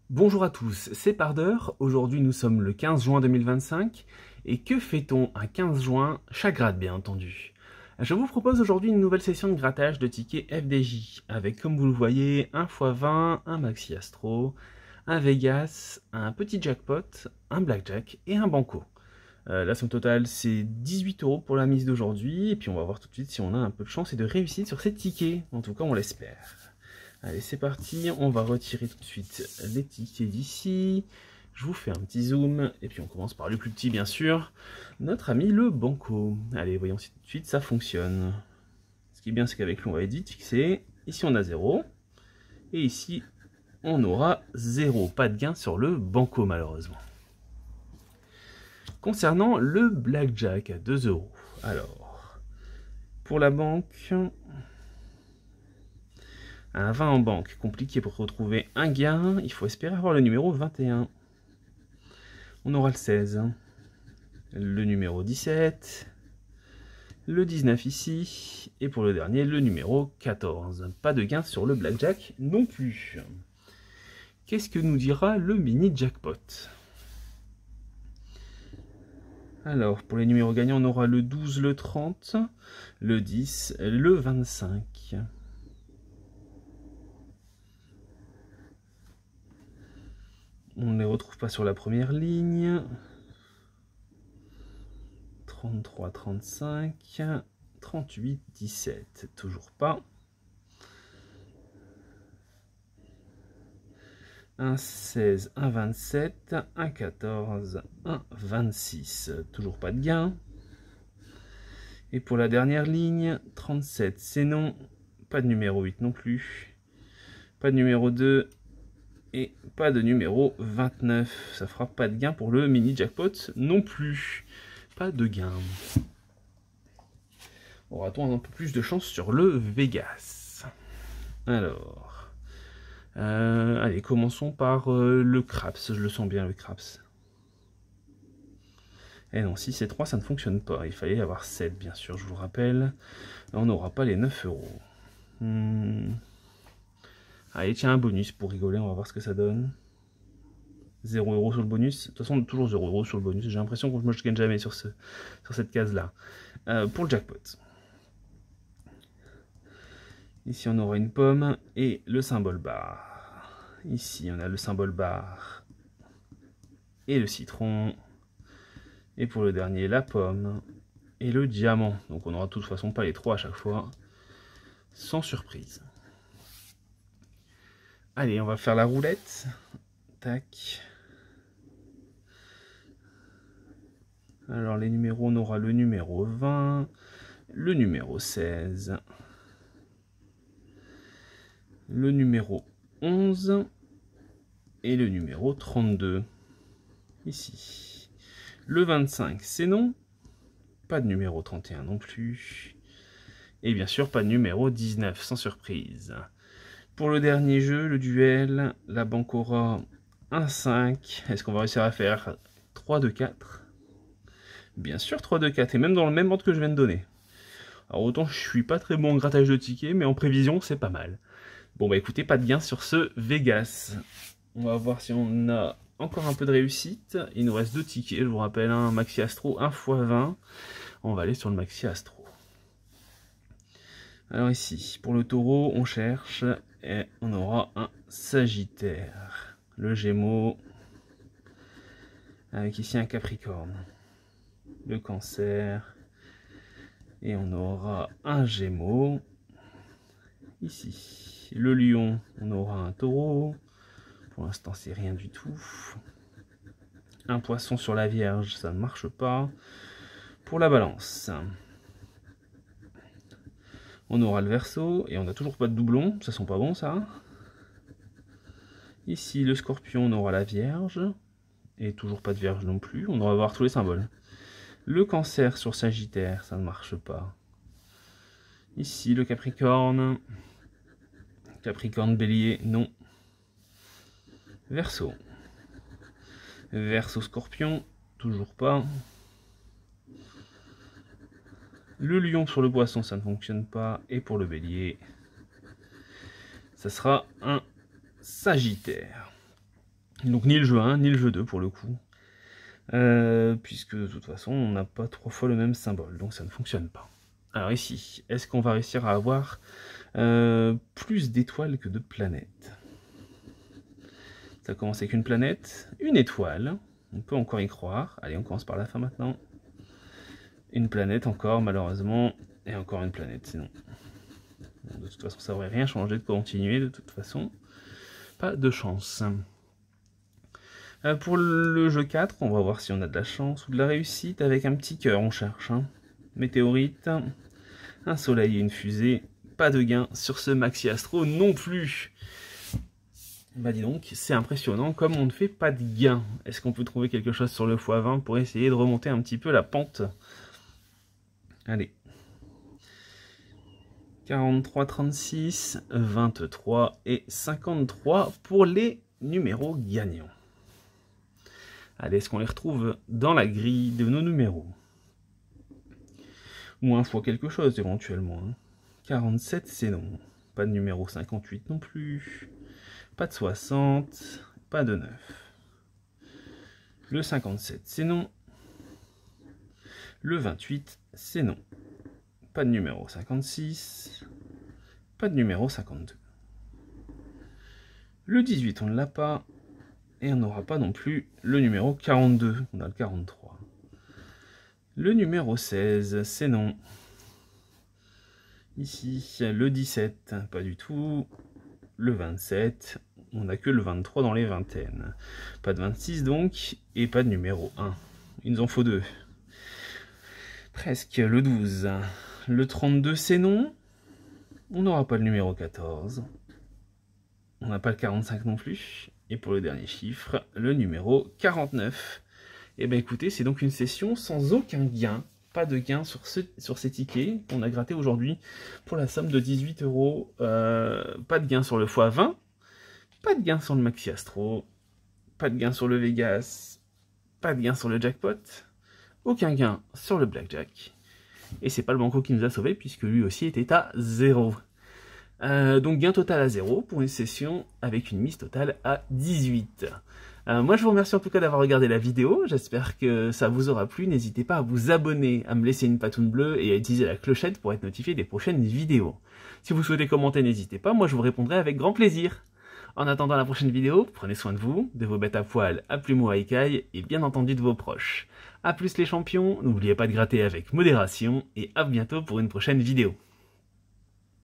Bonjour à tous, c'est Pardeur. Aujourd'hui nous sommes le 15 juin 2025 et que fait-on un 15 juin? Chaque grade bien entendu. Je vous propose aujourd'hui une nouvelle session de grattage de tickets FDJ avec, comme vous le voyez, un x20, un Maxi Astro, un Vegas, un petit jackpot, un blackjack et un banco. La somme totale c'est 18 € pour la mise d'aujourd'hui et puis on va voir tout de suite si on a un peu de chance et de réussite sur ces tickets. En tout cas on l'espère. Allez, c'est parti, on va retirer tout de suite les tickets d'ici. Je vous fais un petit zoom, et puis on commence par le plus petit, bien sûr. Notre ami le banco. Allez, voyons si tout de suite ça fonctionne. Ce qui est bien, c'est qu'avec lui, on va être vite fixé. Ici, on a 0. Et ici, on aura 0. Pas de gain sur le banco, malheureusement. Concernant le blackjack à 2 €. Alors, pour la banque... Un 20 en banque, compliqué pour retrouver un gain, il faut espérer avoir le numéro 21. On aura le 16, le numéro 17, le 19 ici, et pour le dernier, le numéro 14. Pas de gain sur le blackjack non plus. Qu'est-ce que nous dira le mini jackpot? Alors, pour les numéros gagnants, on aura le 12, le 30, le 10, le 25. On ne les retrouve pas sur la première ligne. 33, 35, 38, 17. Toujours pas. Un 16, un 27, un 14, un 26. Toujours pas de gain. Et pour la dernière ligne, 37, c'est non. Pas de numéro 8 non plus. Pas de numéro 2. Et pas de numéro 29. Ça fera pas de gain pour le mini jackpot non plus. Pas de gain. Aura-t-on un peu plus de chance sur le Vegas? Alors. Allez, commençons par le craps. Je le sens bien, le craps. Et non, 6 et 3, ça ne fonctionne pas. Il fallait avoir 7, bien sûr, je vous le rappelle. On n'aura pas les 9 €. Allez, tiens, un bonus pour rigoler, on va voir ce que ça donne. 0 € sur le bonus. De toute façon, toujours 0 € sur le bonus. J'ai l'impression que moi je ne gagne jamais sur cette case-là. Pour le jackpot. Ici, on aura une pomme et le symbole bar. Ici, on a le symbole bar et le citron. Et pour le dernier, la pomme et le diamant. Donc on n'aura de toute façon pas les 3 à chaque fois. Sans surprise. Allez, on va faire la roulette. Tac. Alors les numéros, on aura le numéro 20, le numéro 16, le numéro 11 et le numéro 32. Ici. Le 25, c'est non. Pas de numéro 31 non plus. Et bien sûr, pas de numéro 19, sans surprise. Pour le dernier jeu, le duel, la banque aura un 5. Est-ce qu'on va réussir à faire 3, 2, 4? Bien sûr, 3, 2, 4. Et même dans le même ordre que je viens de donner. Alors autant je suis pas très bon en grattage de tickets, mais en prévision, c'est pas mal. Bon bah écoutez, pas de gain sur ce Vegas. On va voir si on a encore un peu de réussite. Il nous reste 2 tickets, je vous rappelle, un Maxi Astro, 1 x 20. On va aller sur le Maxi Astro. Alors ici, pour le taureau, on cherche et on aura un Sagittaire. Le Gémeaux, avec ici un Capricorne. Le Cancer, et on aura un Gémeaux. Ici, le Lion, on aura un Taureau. Pour l'instant, c'est rien du tout. Un Poisson sur la Vierge, ça ne marche pas. Pour la Balance, on aura le Verseau et on n'a toujours pas de doublon. Ça sent pas bon, ça. Ici, le Scorpion, on aura la Vierge. Et toujours pas de Vierge non plus. On va voir tous les symboles. Le Cancer sur Sagittaire, ça ne marche pas. Ici, le Capricorne. Capricorne, Bélier, non. Verseau. Verseau, Scorpion, toujours pas. Le Lion sur le Poisson, ça ne fonctionne pas. Et pour le Bélier, ça sera un Sagittaire. Donc ni le jeu 1, ni le jeu 2 pour le coup. Puisque de toute façon, on n'a pas 3 fois le même symbole, donc ça ne fonctionne pas. Alors ici, est-ce qu'on va réussir à avoir plus d'étoiles que de planètes? Ça commence avec une planète, une étoile, on peut encore y croire. Allez, on commence par la fin maintenant. Une planète encore, malheureusement, et encore une planète, sinon. Bon, de toute façon, ça n'aurait rien changé de continuer, de toute façon. Pas de chance. Pour le jeu 4, on va voir si on a de la chance ou de la réussite. Avec un petit cœur, on cherche. Météorite, un soleil et une fusée. Pas de gain sur ce Maxi Astro non plus. Bah dis donc, c'est impressionnant comme on ne fait pas de gain. Est-ce qu'on peut trouver quelque chose sur le x20 pour essayer de remonter un petit peu la pente? Allez. 43, 36, 23 et 53 pour les numéros gagnants. Allez, est-ce qu'on les retrouve dans la grille de nos numéros? Ou un fois quelque chose éventuellement. 47, c'est non. Pas de numéro 58 non plus. Pas de 60. Pas de 9. Le 57, c'est non. Le 28, c'est non. Pas de numéro 56. Pas de numéro 52. Le 18, on ne l'a pas. Et on n'aura pas non plus le numéro 42. On a le 43. Le numéro 16, c'est non. Ici, le 17, pas du tout. Le 27, on n'a que le 23 dans les vingtaines. Pas de 26 donc, et pas de numéro 1. Il nous en faut 2. Presque, le 12. Le 32, c'est non. On n'aura pas le numéro 14. On n'a pas le 45 non plus. Et pour le dernier chiffre, le numéro 49. Et bien écoutez, c'est donc une session sans aucun gain. Pas de gain sur ces tickets qu'on a gratté aujourd'hui pour la somme de 18 €. Pas de gain sur le x20. Pas de gain sur le Maxi Astro. Pas de gain sur le Vegas. Pas de gain sur le jackpot. Aucun gain sur le Blackjack. Et c'est pas le Banco qui nous a sauvés puisque lui aussi était à 0. Donc gain total à 0 pour une session avec une mise totale à 18. Moi je vous remercie en tout cas d'avoir regardé la vidéo, j'espère que ça vous aura plu, n'hésitez pas à vous abonner, à me laisser une patoune bleue et à utiliser la clochette pour être notifié des prochaines vidéos. Si vous souhaitez commenter, n'hésitez pas, moi je vous répondrai avec grand plaisir. En attendant la prochaine vidéo, prenez soin de vous, de vos bêtes à poil, à plumeaux ou à écailles et bien entendu de vos proches. A plus les champions, n'oubliez pas de gratter avec modération et à bientôt pour une prochaine vidéo.